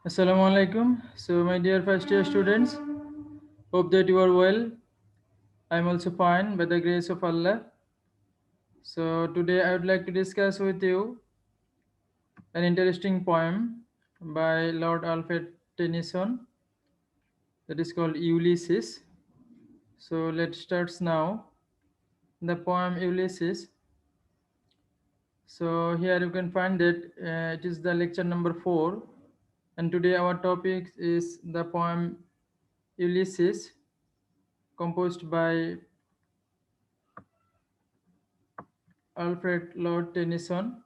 Assalamu alaikum. So, my dear first year students, hope that you are well. I'm also fine by the grace of Allah. So, today I would like to discuss with you an interesting poem by Lord Alfred Tennyson that is called Ulysses. So, let's start now. The poem Ulysses. So, here you can find that it is the lecture number 4, and today our topic is the poem Ulysses, composed by Alfred Lord Tennyson.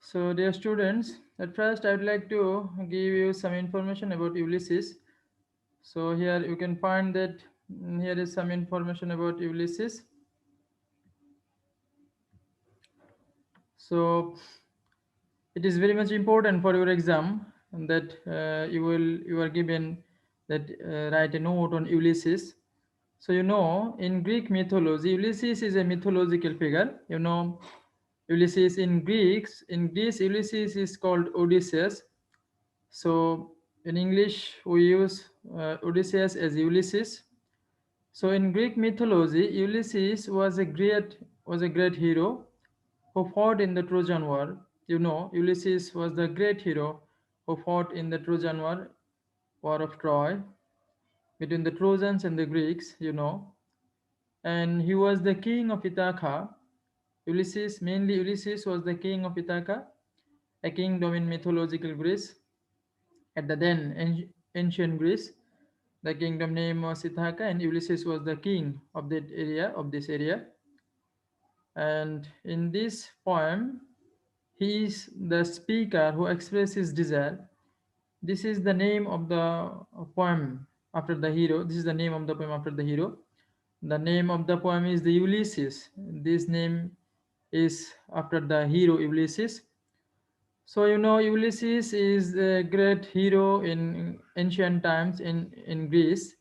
So, dear students, at first I would like to give you some information about Ulysses. So, here you can find that here is some information about Ulysses. So, it is very much important for your exam that you are given that write a note on Ulysses. So in Greek mythology, Ulysses is a mythological figure. Ulysses in Greece, Ulysses is called Odysseus. So in English, we use Odysseus as Ulysses. So in Greek mythology, Ulysses was a great hero who fought in the Trojan War. Ulysses was the great hero who fought in the Trojan War, War of Troy, between the Trojans and the Greeks. And he was the king of Ithaca. Ulysses was the king of Ithaca, a kingdom in mythological Greece. At the then ancient Greece, the kingdom name was Ithaca, and Ulysses was the king of this area. And in this poem, he is the speaker who expresses his desire. This is the name of the poem after the hero. This is the name of the poem after the hero. The name of the poem is the Ulysses. This name is after the hero Ulysses. So Ulysses is a great hero in ancient times in Greece,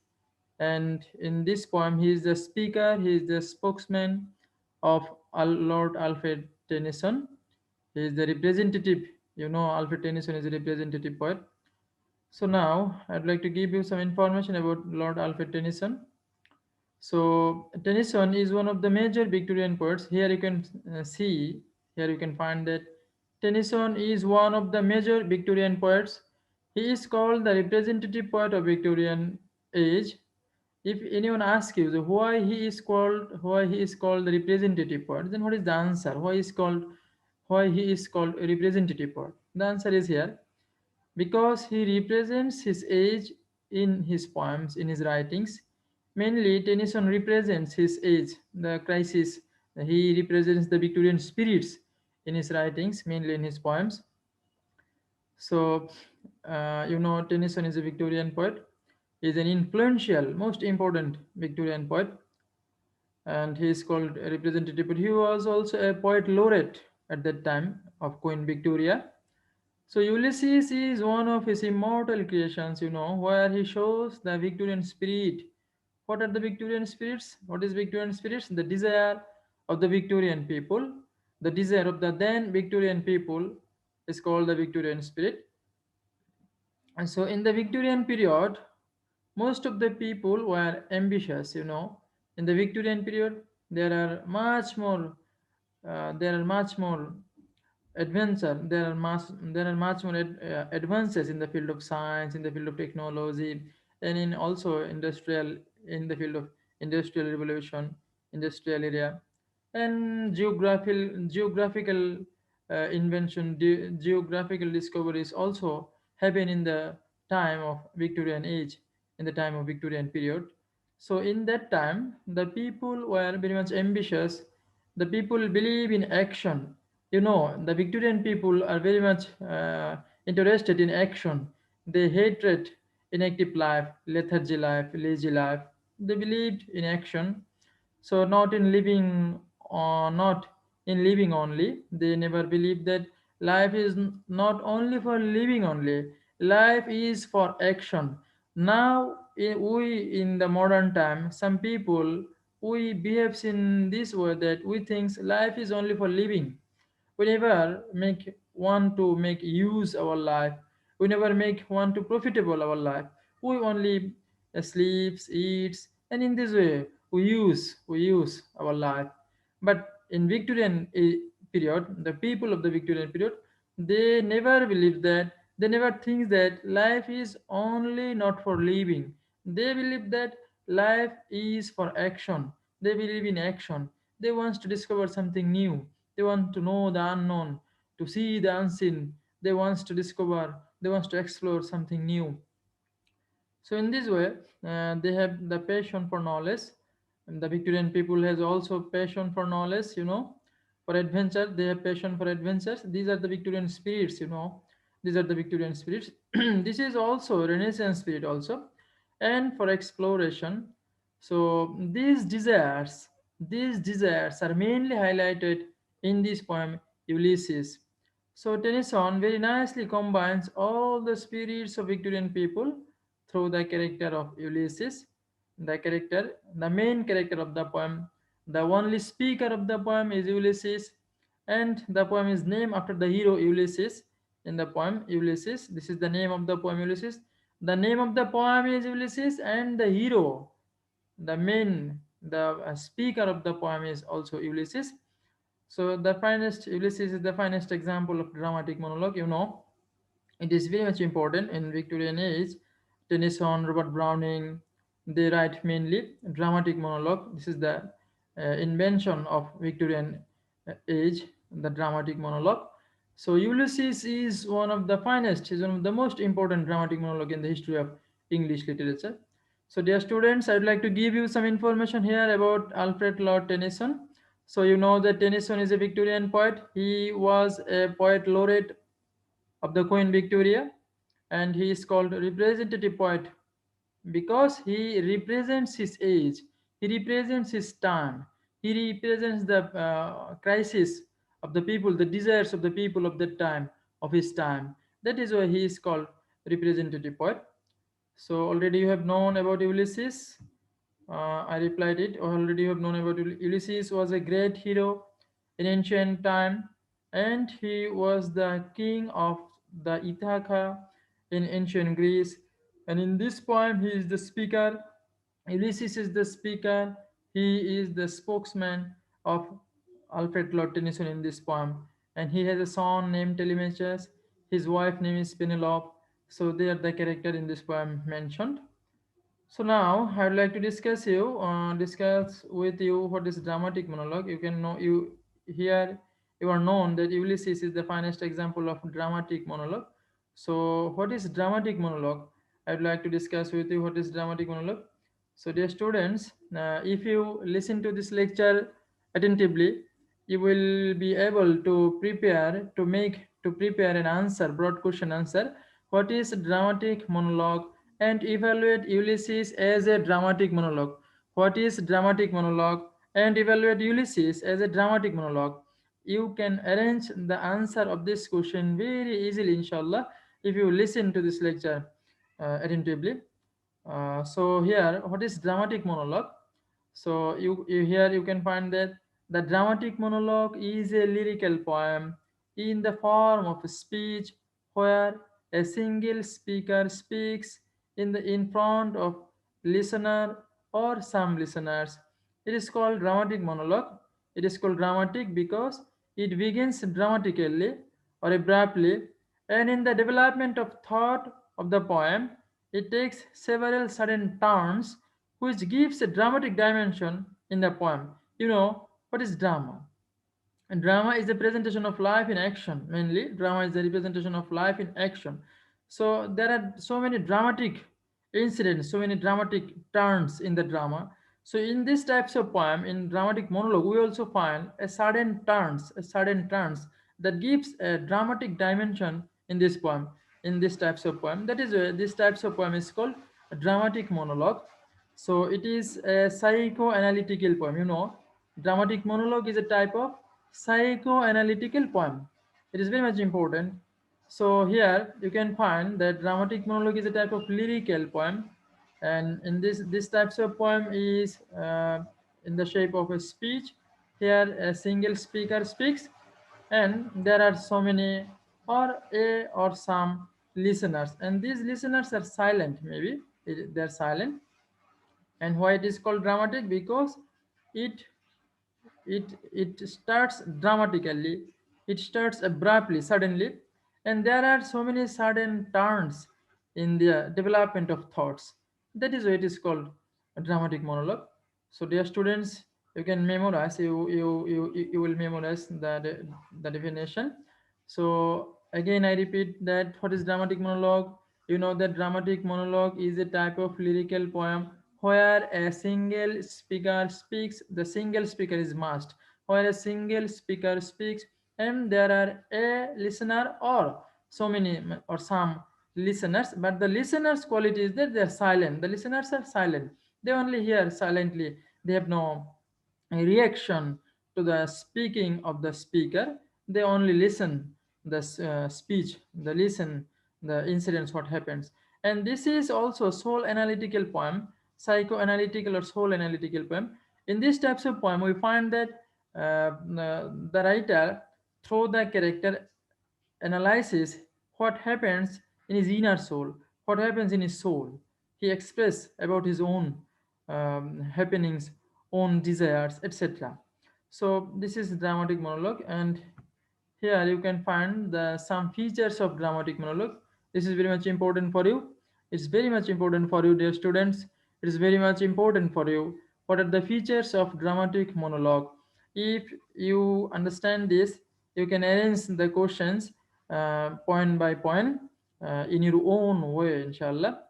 and in this poem he is the speaker, he is the spokesman of Lord Alfred Tennyson. He is the representative. Alfred Tennyson is a representative poet. So now I'd like to give you some information about Lord Alfred Tennyson. So Tennyson is one of the major Victorian poets. Here you can see, here you can find that Tennyson is one of the major Victorian poets. He is called the representative poet of Victorian age. If anyone asks you why he is called the representative poet, then what is the answer? Why he is called a representative poet? The answer is here because he represents his age in his poems, in his writings. Mainly, Tennyson represents his age, the crisis. He represents the Victorian spirits in his writings, mainly in his poems. So, Tennyson is a Victorian poet. He is an influential, most important Victorian poet, and he is called a representative. But he was also a poet laureate at that time of Queen Victoria. So Ulysses is one of his immortal creations, where he shows the Victorian spirit. What are the Victorian spirits? What is Victorian spirits? The desire of the Victorian people. The desire of the then Victorian people is called the Victorian spirit. And so in the Victorian period, most of the people were ambitious. In the Victorian period, there are much more adventure. There are much more advances in the field of science, in the field of technology, and in also in the field of industrial revolution, industrial area, and geographical geographical discoveries also happen in the time of Victorian age, in the time of Victorian period. So in that time, the people were very much ambitious. The people believe in action. The Victorian people are very much interested in action. They hated inactive life, lethargy life, lazy life. They believed in action. So not in living only. They never believed that life is not only for living only. Life is for action. Now we in the modern time, some people we behaves in this way that we think life is only for living. We never make want to make use our life. We never make one to profitable our life. We only sleeps, eats, and in this way we use our life. But in Victorian period, the people of the Victorian period, they never believe that. They never think that life is only not for living. They believe that life is for action. They believe in action. They want to discover something new. They want to know the unknown, to see the unseen. They want to discover, they want to explore something new. So in this way, they have the passion for knowledge. And the Victorian people has also passion for knowledge, for adventure. They have passion for adventures. These are the Victorian spirits. These are the Victorian spirits. This is also Renaissance spirit also, and for exploration. So these desires are mainly highlighted in this poem Ulysses. So Tennyson very nicely combines all the spirits of Victorian people through the character of Ulysses. The main character of the poem, the only speaker of the poem is Ulysses, and the poem is named after the hero Ulysses. In the poem Ulysses, this is the name of the poem Ulysses. The name of the poem is Ulysses, and the hero, the speaker of the poem is also Ulysses. So the finest Ulysses is the finest example of dramatic monologue. It is very much important in Victorian age. Tennyson, Robert Browning, they write mainly dramatic monologue. This is the invention of Victorian age, the dramatic monologue. So Ulysses is one of the finest, is one of the most important dramatic monologue in the history of English literature. So dear students, I would like to give you some information here about Alfred Lord Tennyson. So you know that Tennyson is a Victorian poet. He was a poet laureate of the Queen Victoria, and he is called representative poet because he represents his age, he represents his time, he represents the crisis of the people, the desires of the people of that time, of his time. That is why he is called representative poet. So already you have known about Ulysses. I replied it. Already you have known about Ulysses was a great hero in ancient time, and he was the king of the Ithaca in ancient Greece. And in this poem, he is the speaker. Ulysses is the speaker. He is the spokesman of Alfred Lord Tennyson in this poem. And he has a son named Telemachus. His wife name is Penelope. So they are the character in this poem mentioned. So now I'd like to discuss with you what is dramatic monologue. You can know you here you are known that Ulysses is the finest example of dramatic monologue. So what is dramatic monologue? I'd like to discuss with you what is dramatic monologue. So dear students, if you listen to this lecture attentively, you will be able to prepare an answer, broad question answer. What is dramatic monologue? And evaluate Ulysses as a dramatic monologue. What is dramatic monologue? And evaluate Ulysses as a dramatic monologue. You can arrange the answer of this question very easily, inshallah, if you listen to this lecture attentively. So here, what is dramatic monologue? So you here you can find that the dramatic monologue is a lyrical poem in the form of a speech where a single speaker speaks in front of listener or some listeners. It is called dramatic monologue. It is called dramatic because it begins dramatically or abruptly, and in the development of thought of the poem, it takes several sudden turns which gives a dramatic dimension in the poem. What is drama? And drama is the presentation of life in action. Mainly, drama is the representation of life in action. So there are so many dramatic incidents, so many dramatic turns in the drama. So in these types of poem, in dramatic monologue, we also find a sudden turns that gives a dramatic dimension in this poem, in these types of poem. That is why this types of poem is called a dramatic monologue. So it is a psychoanalytical poem. Dramatic monologue is a type of psychoanalytical poem. It is very much important. So here you can find that dramatic monologue is a type of lyrical poem, and in this types of poem is in the shape of a speech. Here a single speaker speaks, and there are so many or a or some listeners, and these listeners are silent. Maybe they're silent. And why it is called dramatic? Because it it starts dramatically, it starts abruptly, suddenly, and there are so many sudden turns in the development of thoughts. That is why it is called a dramatic monologue. So dear students, you can memorize, you will memorize the definition. So again I repeat that what is dramatic monologue. You know that dramatic monologue is a type of lyrical poem where a single speaker speaks. The single speaker is must. Where a single speaker speaks and there are a listener or so many or some listeners, but the listeners quality is that they are silent. The listeners are silent, they only hear silently, they have no reaction to the speaking of the speaker. They only listen the speech, the listen the incidents what happens. And this is also soul analytical poem, psychoanalytical or soul analytical poem. In these types of poem we find that the writer through the character analyzes what happens in his inner soul, what happens in his soul. He expresses about his own happenings, own desires, etc. So this is dramatic monologue, and here you can find some features of dramatic monologue. This is very much important for you. It's very much important for you, dear students. It is very much important for you. What are the features of dramatic monologue? If you understand this, you can arrange the questions point by point in your own way, inshallah.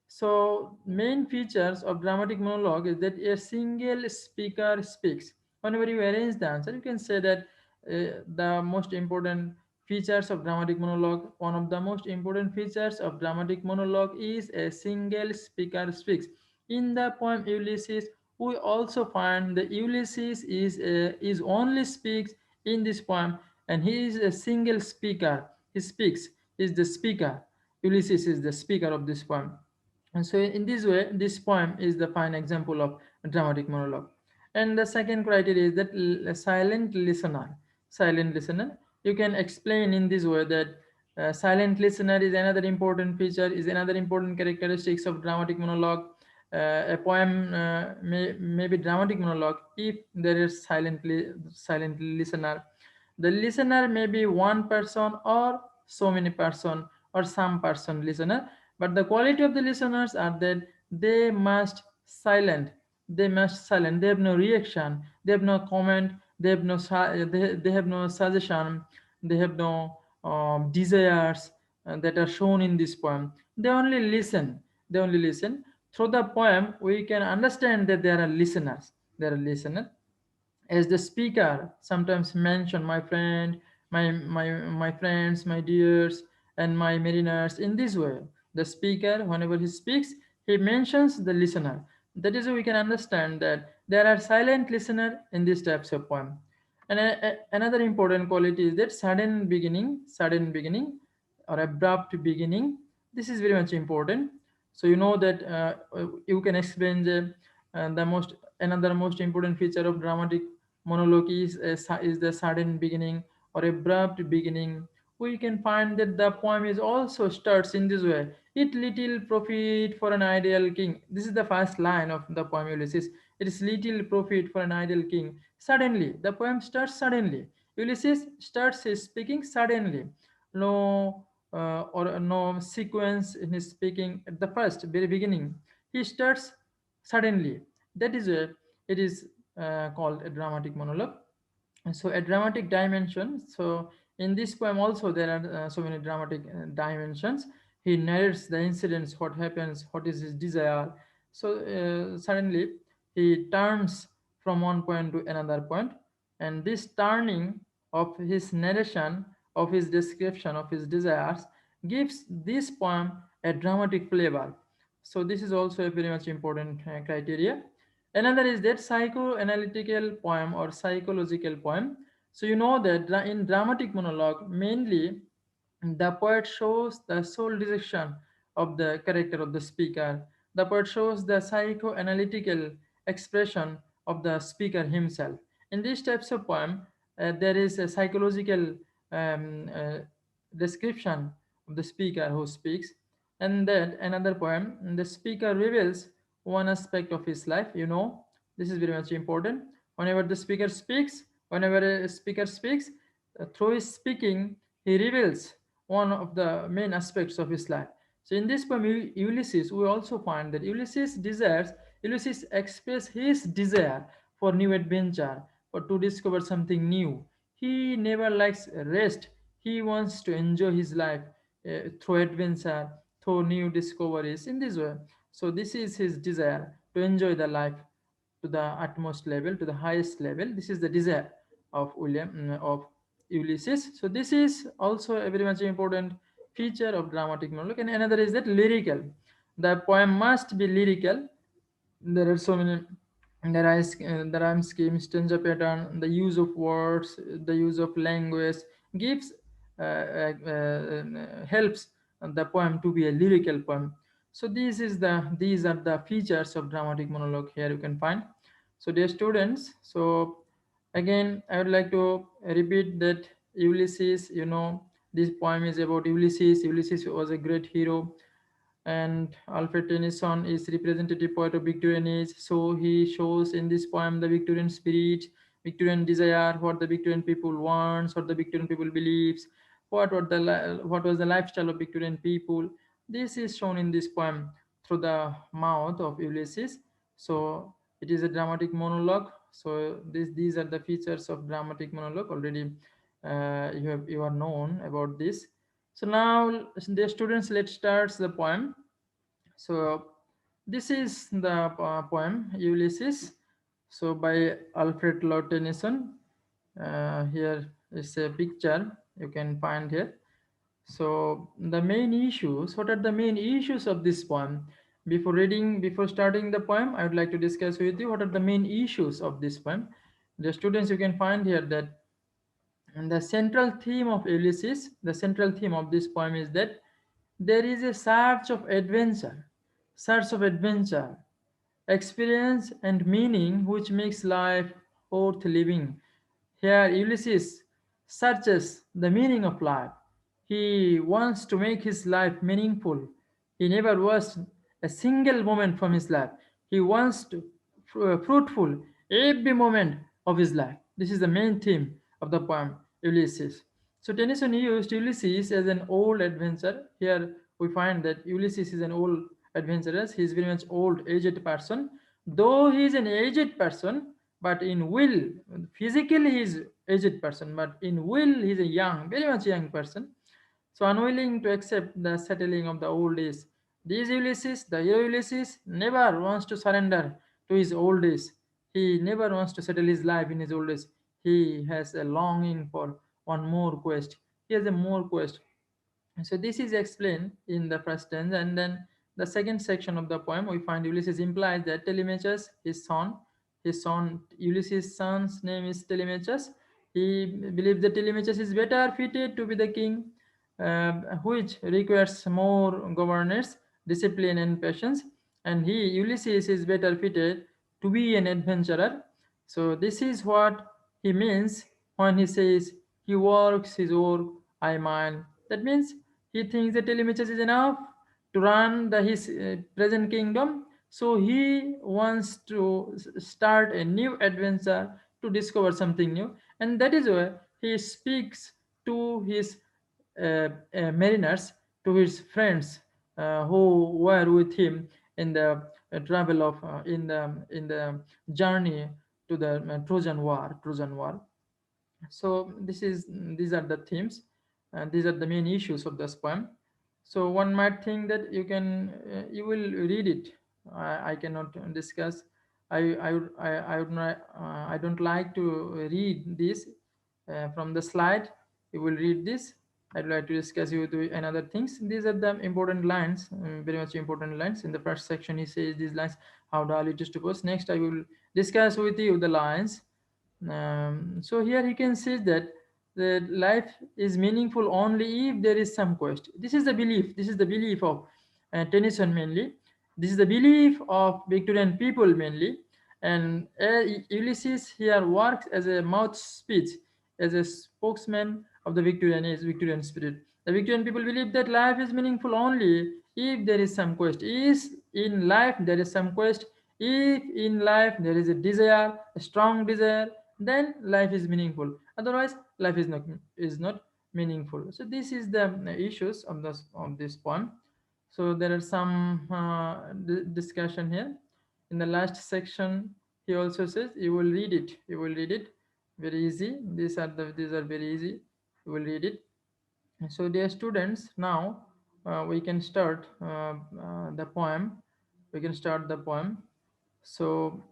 So, main features of dramatic monologue is that a single speaker speaks. Whenever you arrange the answer, you can say that the most important features of dramatic monologue, one of the most important features of dramatic monologue is a single speaker speaks. In the poem Ulysses, we also find that Ulysses is only speaks in this poem, and he is a single speaker. He speaks, he is the speaker. Ulysses is the speaker of this poem. And so in this way, this poem is the fine example of dramatic monologue. And the second criteria is that silent listener. Silent listener. You can explain in this way that silent listener is another important feature, is another important characteristics of dramatic monologue. A poem may be dramatic monologue if there is silent listener. The listener may be one person or so many person or some person listener, but the quality of the listeners are that they must silent, they have no reaction, they have no comment, they have no they have no suggestion, they have no desires that are shown in this poem. They only listen, they only listen. Through the poem we can understand that there are listeners, there are listeners. As the speaker sometimes mention my friend, my friends, my dears, and my mariners. In this way, the speaker, whenever he speaks, he mentions the listener. That is how we can understand that there are silent listener in these types of poem. And another important quality is that sudden beginning or abrupt beginning. This is very much important. So you know that you can explain the most another most important feature of dramatic monologue is the sudden beginning or abrupt beginning. We can find that the poem is also starts in this way. It little profit for an ideal king. This is the first line of the poem Ulysses. It is little profit for an ideal king. Suddenly, the poem starts suddenly. Ulysses starts his speaking suddenly. No or no sequence in his speaking at the first very beginning. He starts suddenly. That is where it is called a dramatic monologue. And so a dramatic dimension. So in this poem also there are so many dramatic dimensions. He narrates the incidents, what happens, what is his desire. So suddenly he turns from one point to another point, and this turning of his narration, of his description of his desires, gives this poem a dramatic flavor. So this is also a very much important criteria. Another is that psychoanalytical poem or psychological poem. So you know that in dramatic monologue, mainly the poet shows the soul direction of the character of the speaker. The poet shows the psychoanalytical expression of the speaker himself. In these types of poem, there is a psychological um, uh, description of the speaker who speaks. And that another poem, the speaker reveals one aspect of his life. This is very much important. Whenever the speaker speaks, whenever a speaker speaks, through his speaking, he reveals one of the main aspects of his life. So in this poem, Ulysses, we also find that Ulysses express his desire for new adventure, or to discover something new. He never likes rest. He wants to enjoy his life through adventure, through new discoveries in this way. So this is his desire to enjoy the life to the utmost level, to the highest level. This is the desire of Ulysses. So this is also a very much important feature of dramatic monologue. And another is that lyrical. The poem must be lyrical. There are so many, the rhyme scheme, stanza pattern, the use of words, the use of language gives helps the poem to be a lyrical poem. So these are the features of dramatic monologue here you can find. So dear students, so again I would like to repeat that Ulysses, this poem is about Ulysses. Ulysses was a great hero, and Alfred Tennyson is representative poet of Victorian age. So he shows in this poem the Victorian spirit, Victorian desire, what the Victorian people wants, what the Victorian people believes, what was the lifestyle of Victorian people. This is shown in this poem through the mouth of Ulysses. So it is a dramatic monologue. So these are the features of dramatic monologue. Already you are known about this. So now, the students, let's start the poem. So this is the poem Ulysses. So by Alfred Lord Tennyson. Here is a picture you can find here. So the main issues. What are the main issues of this poem? Before starting the poem, I would like to discuss with you what are the main issues of this poem. The students, you can find here that, and the central theme of Ulysses, the central theme of this poem is that there is a search of adventure, experience, and meaning which makes life worth living. Here, Ulysses searches the meaning of life. He wants to make his life meaningful. He never wastes a single moment from his life. He wants to fruitful every moment of his life. This is the main theme of the poem Ulysses. So Tennyson used Ulysses as an old adventurer. Here we find that Ulysses is an old adventurer. He is very much old, aged person. Though he is an aged person, but in will, physically he is aged person, but in will he is a young, very much young person. So unwilling to accept the settling of the old age. This Ulysses, the hero Ulysses, never wants to surrender to his old age. He never wants to settle his life in his old age. He has a longing for one more quest. He has a more quest. So this is explained in the first stanza, and then the second section of the poem we find Ulysses implies that Telemachus, his son Ulysses' son's name is Telemachus. He believes that Telemachus is better fitted to be the king, which requires more governance, discipline, and patience. And Ulysses, is better fitted to be an adventurer. So this is what he means when he says he works his work, I mine. That means he thinks that Telemachus is enough to run his present kingdom. So he wants to start a new adventure, to discover something new. And that is why he speaks to his mariners, to his friends who were with him in the travel of in the journey to the Trojan War. So these are the themes, and these are the main issues of this poem. So one might think that you will read it. I cannot discuss. I don't like to read this from the slide. You will read this. I'd like to discuss with you another things. These are the important lines, very much important lines. In the first section, he says these lines: "How dull it is to post." Next, I will discuss with you the lines. So here he can say that the life is meaningful only if there is some quest. This is the belief. This is the belief of Tennyson mainly. This is the belief of Victorian people mainly. And Ulysses here works as a mouth speech, as a spokesman of the Victorian age, Victorian spirit. The Victorian people believe that life is meaningful only if there is some quest. Is in life there is some quest. If in life there is a desire, a strong desire, then life is meaningful. Otherwise, life is not meaningful. So this is the issues of this poem. So there are some discussion here. In the last section, he also says, "You will read it. You will read it. Very easy. These are very easy. You will read it." So, dear students, now we can start the poem. We can start the poem. So,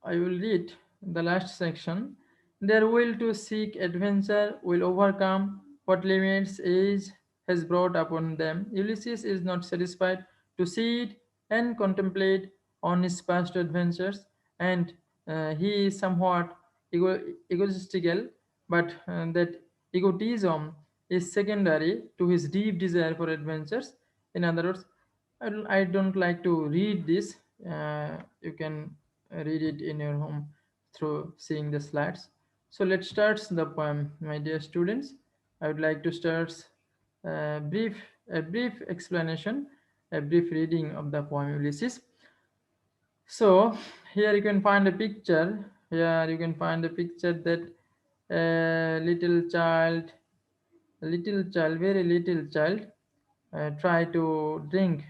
I will read the last section. Their will to seek adventure will overcome what limits age has brought upon them. Ulysses is not satisfied to sit and contemplate on his past adventures, and he is somewhat egotistical, but that egotism is secondary to his deep desire for adventures. In other words, I don't like to read this. You can read it in your home through seeing the slides. So let's start the poem, my dear students. I would like to start a brief, a brief explanation, a brief reading of the poem Ulysses. So here you can find a picture. Here you can find a picture that a little child, very little child, try to drink.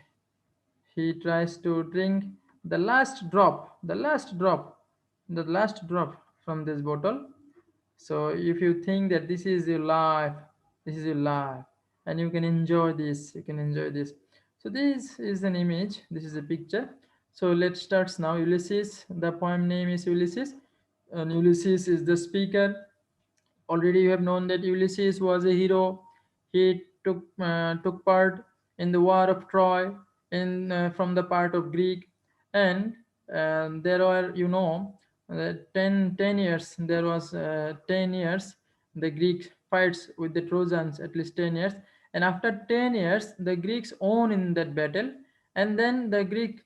He tries to drink the last drop, the last drop from this bottle. So if you think that this is your life, and you can enjoy this, you can enjoy this. So this is an image, this is a picture. So let's start now. Ulysses, the poem name is Ulysses, and Ulysses is the speaker. Already you have known that Ulysses was a hero. He took part in the war of Troy in from the part of Greek, and there are, 10 years. There was 10 years. The Greek fights with the Trojans at least 10 years, and after 10 years, the Greeks won in that battle, and then the Greek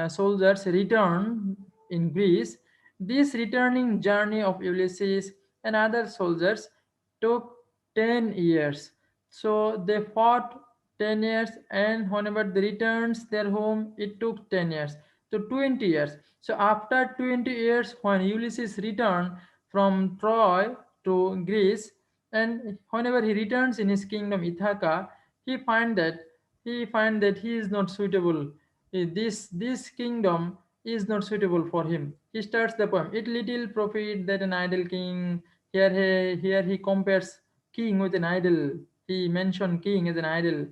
soldiers return in Greece. This returning journey of Ulysses and other soldiers took 10 years. So they fought 10 years, and whenever they returns their home, it took 10 years. So 20 years. So after 20 years, when Ulysses returned from Troy to Greece, and whenever he returns in his kingdom Ithaca, he find that he is not suitable. This kingdom is not suitable for him. He starts the poem. It little profit that an idle king. Here he compares king with an idol. He mentioned king as an idol.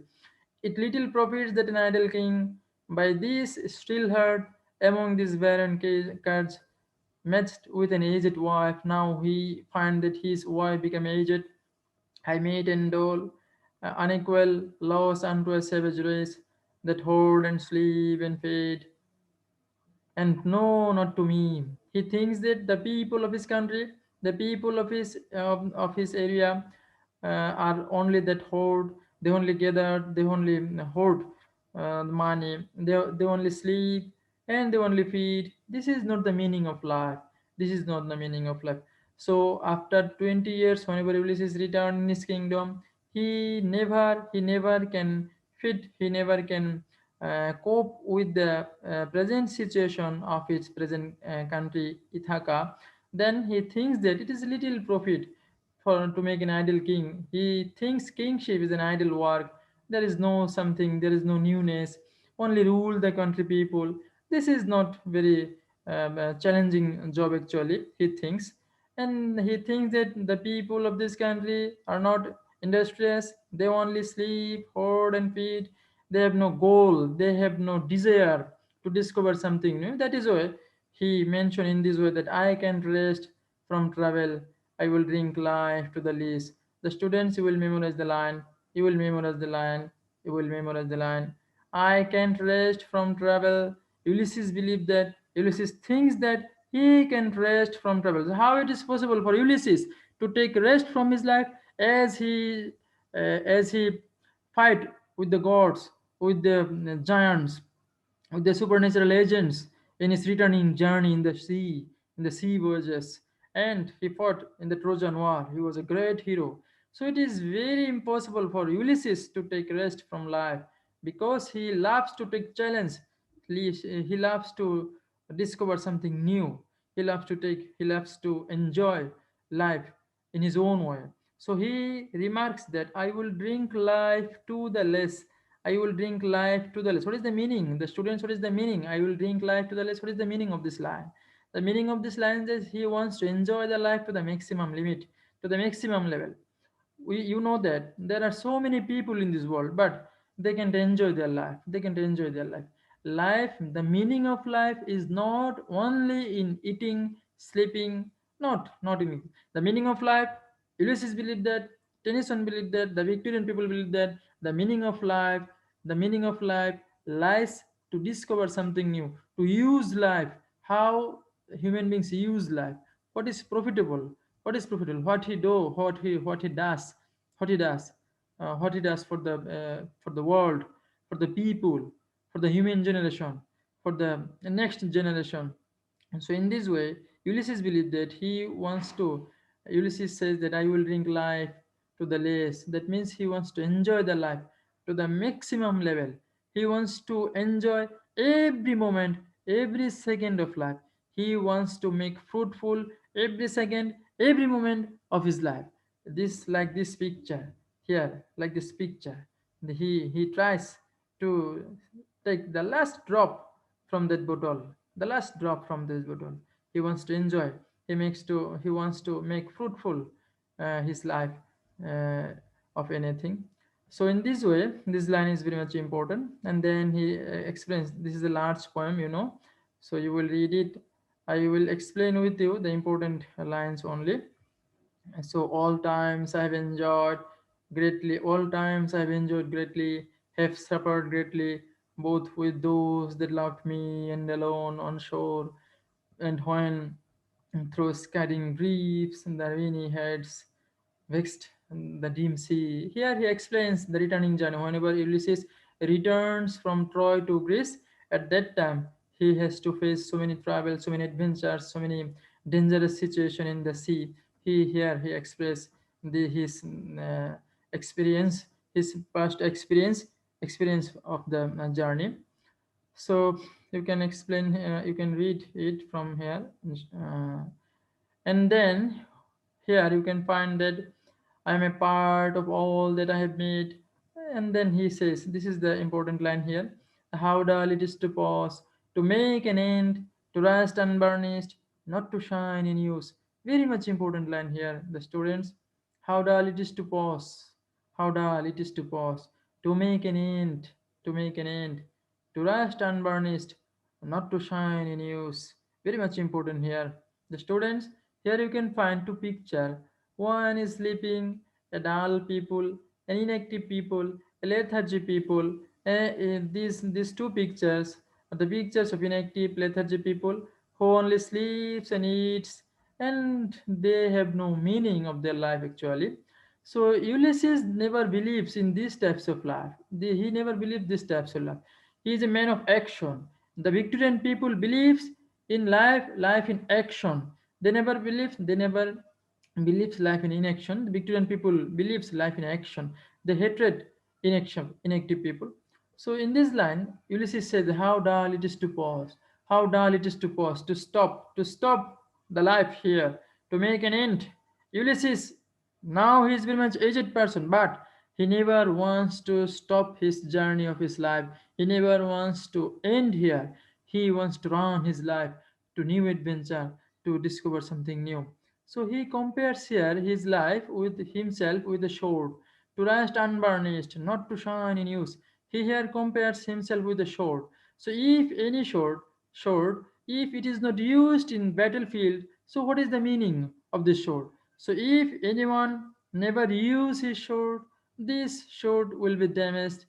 It little profits that an idle king by this still heard among these barren cards matched with an aged wife. Now he find that his wife become aged. I mate and dole, unequal loss unto a savage race that hoard and sleep and fade, and no, not to me. He thinks that the people of his country, the people of his area, are only that hoard. They only gather, they only hoard money. They only sleep and they only feed. This is not the meaning of life. This is not the meaning of life. So after 20 years, whenever Ulysses returned in his kingdom, he never can fit. He never can cope with the present situation of its present country, Ithaca. Then he thinks that it is little profit for to make an idle king. He thinks kingship is an idle work. There is no something, there is no newness. Only rule the country people. This is not very challenging job actually. He thinks, and he thinks that the people of this country are not industrious. They only sleep, hoard, and feed. They have no goal. They have no desire to discover something new. That is why he mentioned in this way that I can rest from travel. I will drink life to the least. The students, you will memorize the line. You will memorize the line. You will memorize the line. I can't rest from travel. Ulysses believed that. Ulysses thinks that he can rest from travel. So how it is possible for Ulysses to take rest from his life as he fight with the gods, with the giants, with the supernatural agents in his returning journey in the sea voyages, and he fought in the Trojan War. He was a great hero. So it is very impossible for Ulysses to take rest from life because he loves to take challenge. He loves to discover something new. He loves to enjoy life in his own way. So he remarks that I will drink life to the less. I will drink life to the less. What is the meaning? The students, what is the meaning? I will drink life to the less. What is the meaning of this line? The meaning of this line is he wants to enjoy the life to the maximum limit, to the maximum level. You know that there are so many people in this world, but they can't enjoy their life. They can't enjoy their life. The meaning of life is not only in eating, sleeping, not in it. The meaning of life, Ulysses believed that, Tennyson believed that, the Victorian people believe that the meaning of life lies to discover something new, to use life, how human beings use life, what is profitable, what he do, what he does, what he does, what he does for the world, for the people, for the human generation, for the next generation. And so in this way, Ulysses believed that he wants to. Ulysses says that I will drink life to the less. That means he wants to enjoy the life to the maximum level. He wants to enjoy every moment, every second of life. He wants to make fruitful every second, every moment of his life. This, like this picture here, like this picture. He tries to take the last drop from that bottle, the last drop from this bottle. He wants to enjoy. He wants to make fruitful his life uh, of anything. So in this way, this line is very much important. And then he explains. This is a large poem, you know. So you will read it. I will explain with you the important lines only. So all times I've enjoyed greatly, all times I've enjoyed greatly, have suffered greatly, both with those that loved me and alone on shore, and when through scattering reefs and the rainy heads vexed the dim sea. Here he explains the returning journey. Whenever Ulysses returns from Troy to Greece, at that time he has to face so many travels, so many adventures, so many dangerous situations in the sea. He expresses his experience, his past experience of the journey. So you can explain, you can read it from here. Uh, and then here you can find that I am a part of all that I have made. And then he says, this is the important line here: how dull it is to pause, to make an end, to rest unburnished, not to shine in use. Very much important line here, the students. How dull it is to pause, how dull it is to pause, to make an end, to make an end, to rest unburnished, not to shine in use. Very much important here. The students, here you can find two picture. One is sleeping, a dull people, an inactive people, a lethargy people. These two pictures are the pictures of inactive lethargy people who only sleeps and eats, and they have no meaning of their life actually. So Ulysses never believes in these types of life. He never believed these types of life. He is a man of action. The Victorian people believes in life in action. They never believes life in inaction. The Victorian people believes life in action. They hatred inactive people. So in this line, Ulysses says, "How dull it is to pause! How dull it is to pause! To stop the life here, to make an end." Ulysses, now he is very much aged person, but he never wants to stop his journey of his life. He never wants to end here. He wants to run his life to new adventure, to discover something new. So he compares here his life with himself with a sword, to rest unburnished, not to shine in use. He here compares himself with a sword. So if any sword, if it is not used in battlefield, so what is the meaning of this sword? So if anyone never use his sword, this sword will be damaged.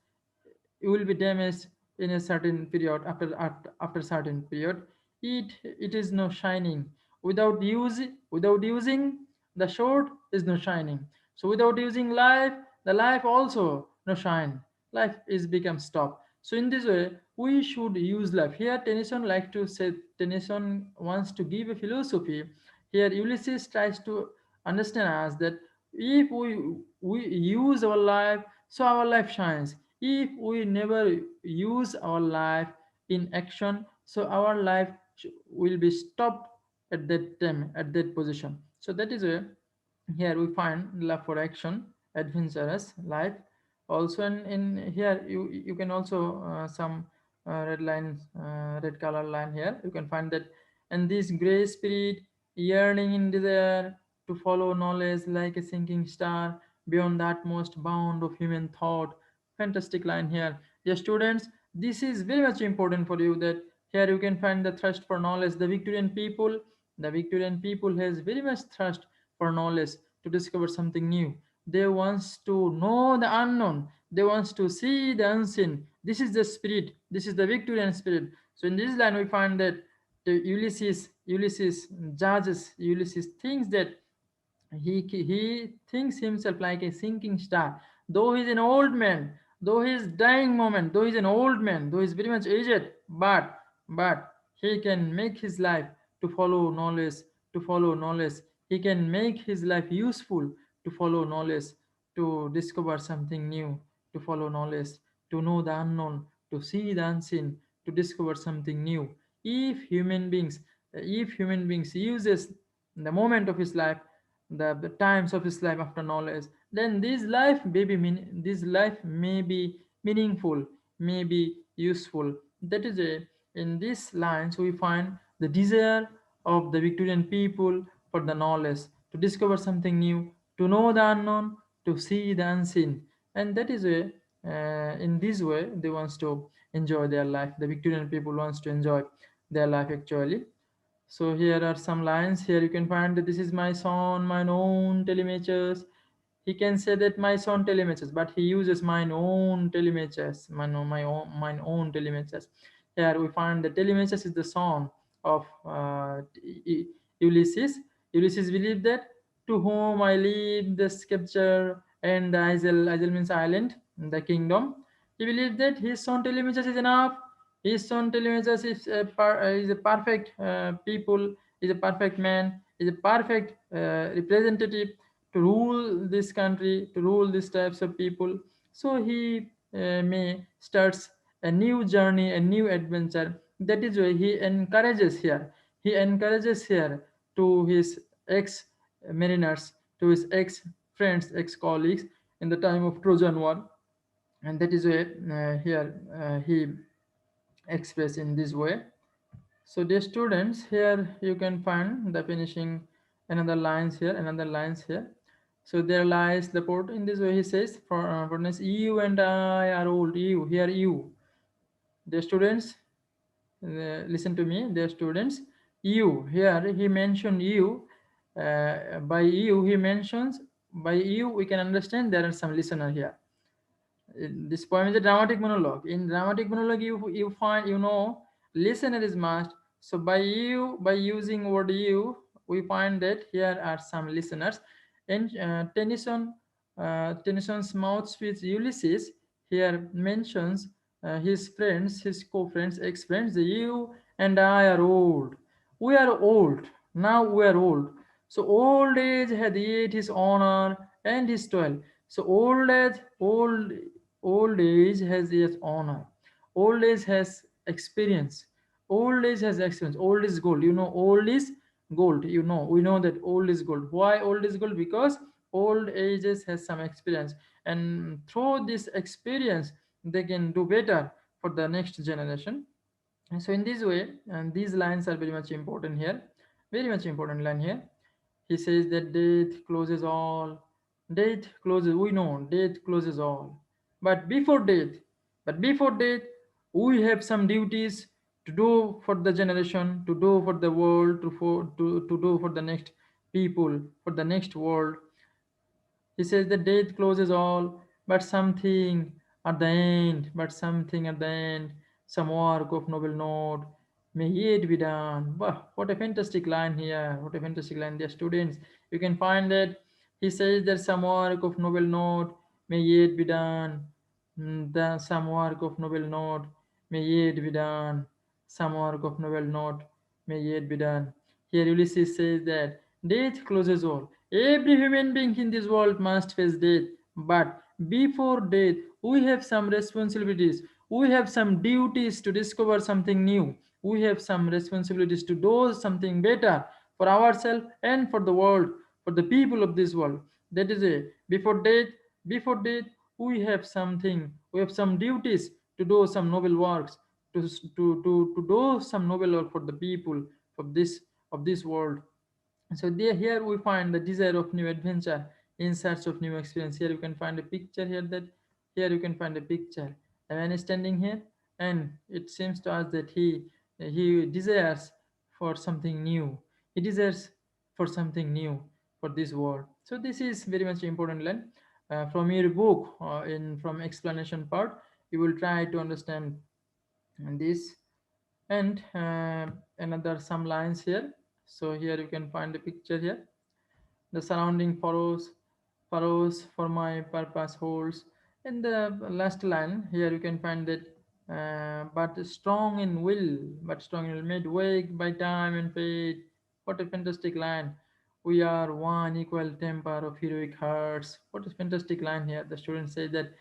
It will be damaged in a certain period. After certain period, it is no shining. Without using the sword is no shining. So without using life, the life also no shine. Life is become stop. So in this way, we should use life. Here Tennyson like to say, Tennyson wants to give a philosophy. Here Ulysses tries to understand us that if we use our life, so our life shines. If we never use our life in action, so our life will be stopped at that time, at that position. So that is where here we find love for action, adventurous life. Also in here you can also some red line, red color line here. You can find that, and this gray spirit yearning in desire to follow knowledge like a sinking star beyond the utmost bound of human thought. Fantastic line here. Dear students, this is very much important for you that here you can find the thirst for knowledge. The Victorian people has very much thirst for knowledge, to discover something new. They wants to know the unknown. They wants to see the unseen. This is the spirit. This is the Victorian spirit. So in this line we find that the Ulysses judges, Ulysses thinks that he thinks himself like a sinking star. Though he's an old man, though he's dying moment, though he's an old man, though he's very much aged, but he can make his life to follow knowledge, to follow knowledge. He can make his life useful to follow knowledge, to discover something new, to follow knowledge, to know the unknown, to see the unseen, to discover something new. If human beings, if human beings uses the moment of his life, the times of his life after knowledge, then this life may be meaningful, may be useful. That is a, in these lines we find the desire of the Victorian people for the knowledge, to discover something new, to know the unknown, to see the unseen. And that is a, in this way they wants to enjoy their life. The Victorian people wants to enjoy their life actually. So here are some lines. Here you can find that this is my son, mine own Telemachus. He can say that my son Telemachus, but he uses mine own Telemachus, mine own Telemachus. Here we find that Telemachus is the son of Ulysses. Ulysses believed that to whom I leave the scepter and the Isle means island, the kingdom. He believed that his son Telemachus is enough. His son Telemachus is a perfect people, is a perfect man, is a perfect representative to rule this country, to rule these types of people. So he may starts a new journey, a new adventure. That is why he encourages here. He encourages here to his ex mariners, to his ex friends, ex colleagues in the time of Trojan War, and that is why here he expressed in this way. So dear students, here you can find the finishing another lines here. So there lies the port. In this way he says, for instance, you and I are old. You, here you. Dear students, listen to me, dear students. You, here he mentioned you. By you he mentions, by you we can understand there are some listener here. This poem is a dramatic monologue. In dramatic monologue, you find, you know, listener is must. So by you, by using word you, we find that here are some listeners. And Tennyson's mouth speech Ulysses here mentions his friends, his co-friends, ex-friends. You and I are old. We are old. Now we are old. So old age hath yet his honor and his toil. So old age has its honor. Old age has experience. Old age has experience. Old is gold. You know, old is gold. You know, we know that old is gold. Why old is gold? Because old ages has some experience, and through this experience, they can do better for the next generation. And so in this way, and these lines are very much important here. Very much important line here. He says that death closes all. Death closes, we know, death closes all. But before death, but before death, we have some duties to do for the generation, to do for the world, to do for the next people, for the next world. He says that death closes all, but something at the end, some work of noble note may yet be done. Wow, what a fantastic line here! What a fantastic line, dear students. You can find that he says that some work of noble note may yet be done. The some work of noble note may yet be done. Some work of noble note may yet be done. Here Ulysses says that death closes all. Every human being in this world must face death. But before death, we have some responsibilities. We have some duties to discover something new. We have some responsibilities to do something better for ourselves and for the world, for the people of this world. That is it. Before death, we have something. We have some duties to do some noble works, to do some noble work for the people of this world. So there, here we find the desire of new adventure in search of new experience. Here you can find a picture here that here you can find a picture. A man is standing here, and it seems to us that he desires for something new. He desires for something new for this world. So this is very much important line from your book. In from explanation part, you will try to understand this. And another some lines here. So here you can find a picture here. The surrounding furrows for my purpose holds. In the last line here you can find that but strong in will, made wake by time and fate. What a fantastic line. We are one equal temper of heroic hearts. What a fantastic line here. The student says that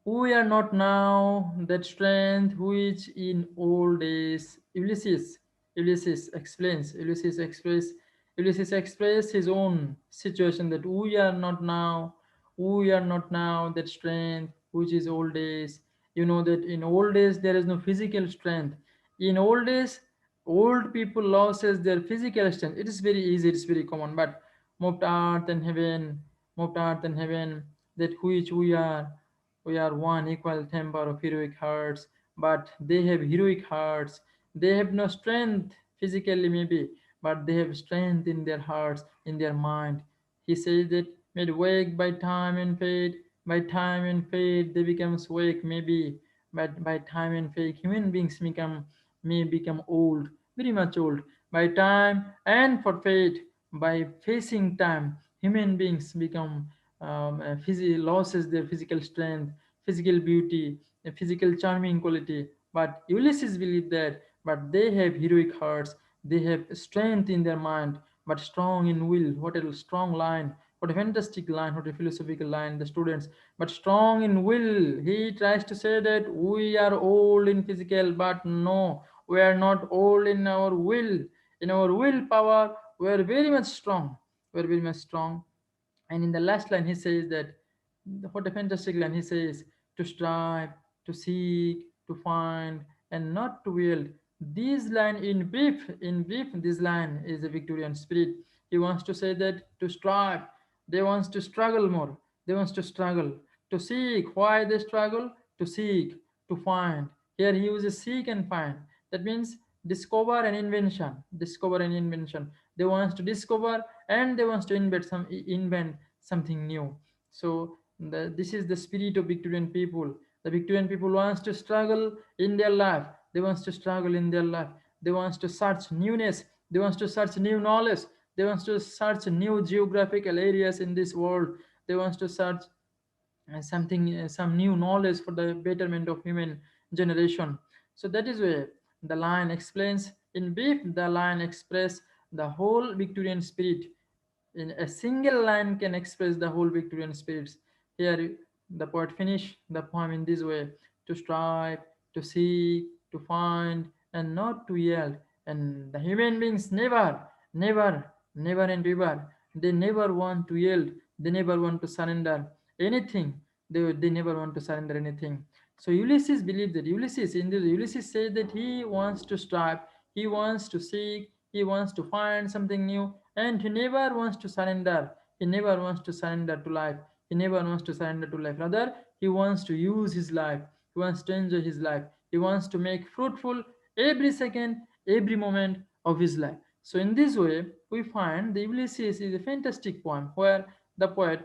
we are not now that strength which in old days. Ulysses express his own situation that we are not now that strength which is old days. You know that in old days there is no physical strength. In old days, old people loses their physical strength. It is very easy, it is very common. But moved earth and heaven, moved earth and heaven, that which we are one equal temper of heroic hearts, but they have heroic hearts. They have no strength physically, maybe, but they have strength in their hearts, in their mind. He says that made wake by time and fate, by time and fate they become wake, maybe, but by time and fate human beings may become old, very much old. By time and for fate, by facing time, human beings become losses their physical strength, physical beauty, a physical charming quality. But Ulysses believed that, but they have heroic hearts, they have strength in their mind, but strong in will. What a strong line, what a fantastic line, what a philosophical line, the students. But strong in will. He tries to say that we are old in physical, but no, we are not old in our will. In our willpower, we are very much strong. We are very much strong. And in the last line, he says that, what a fantastic line. He says, to strive, to seek, to find, and not to wield. This line, in brief, this line is a Victorian spirit. He wants to say that to strive, they wants to struggle more. They wants to struggle, to seek. Why they struggle? To seek, to find. Here he uses seek and find. That means discover and invention. Discover and invention. They wants to discover and they wants to invent something new. So this is the spirit of Victorian people. The Victorian people wants to struggle in their life. They wants to struggle in their life. They wants to search newness. They wants to search new knowledge. They wants to search new geographical areas in this world. They wants to search some new knowledge for the betterment of human generation. So that is where the line explains. In brief, the line express the whole Victorian spirit. In a single line can express the whole Victorian spirits. Here the poet finished the poem in this way: to strive, to seek, to find, and not to yield. And the human beings never and ever, they never want to yield, they never want to surrender anything. They never want to surrender anything. So Ulysses believed that Ulysses said that he wants to strive, he wants to seek, he wants to find something new, and he never wants to surrender. He never wants to surrender to life. He never wants to surrender to life. Rather, he wants to use his life. He wants to enjoy his life. He wants to make fruitful every second, every moment of his life. So, in this way, we find the Ulysses is a fantastic poem where the poet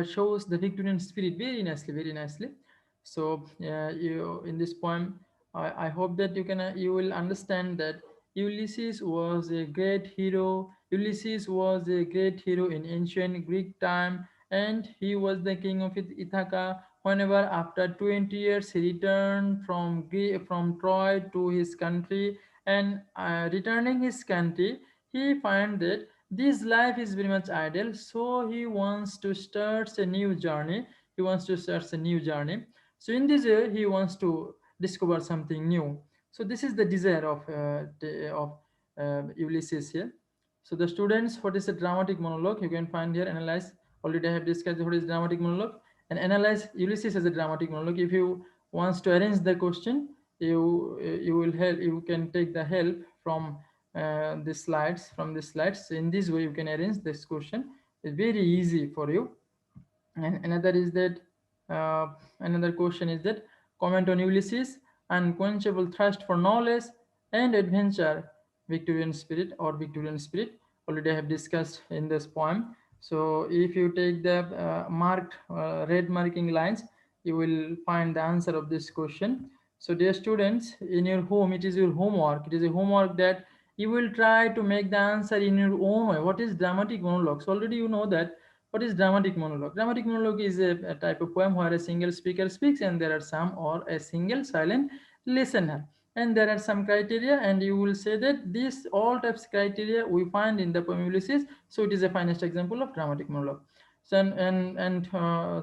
shows the Victorian spirit very nicely, very nicely. So you in this poem, I hope that you will understand that Ulysses was a great hero. Ulysses was a great hero in ancient Greek time, and he was the king of Ithaca. Whenever after 20 years he returned from Troy to his country, and returning his country, he find that this life is very much ideal, so he wants to start a new journey. He wants to start a new journey. So in this way, he wants to discover something new. So this is the desire of Ulysses here. So the students, what is a dramatic monologue? You can find here, analyze. Already I have discussed what is dramatic monologue, and analyze Ulysses as a dramatic monologue. If you wants to arrange the question, you will help. You can take the help from the slides. From the slides, so in this way, you can arrange this question. It's very easy for you. And uh, another question is that comment on Ulysses, unquenchable thirst for knowledge and adventure, Victorian spirit. Already I have discussed in this poem. So if you take the marked red marking lines, you will find the answer of this question. So dear students, in your home, it is your homework. It is a homework that you will try to make the answer in your own way. What is dramatic monologue? So already you know that. What is dramatic monologue? Dramatic monologue is a type of poem where a single speaker speaks and there are some or a single silent listener. And there are some criteria, and you will say that this all types criteria we find in the poem Ulysses. So it is a finest example of dramatic monologue. So and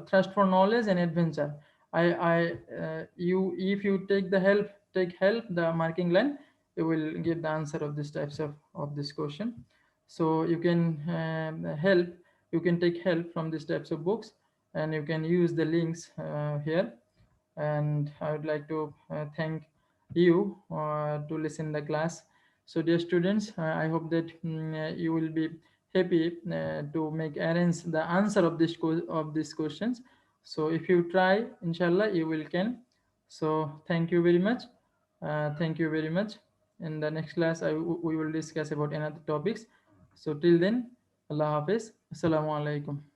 thirst for knowledge and adventure. You if you take help the marking line, you will get the answer of this types of this question. So you can help you can take help from these types of books, and you can use the links here. And I would like to thank you to listen the class. So dear students, I hope that you will be happy to make arrange the answer of of these questions. So if you try, inshallah you will can. So thank you very much. Thank you very much. In the next class, we will discuss about another topics. So till then, Allah Hafiz. Assalamu alaikum.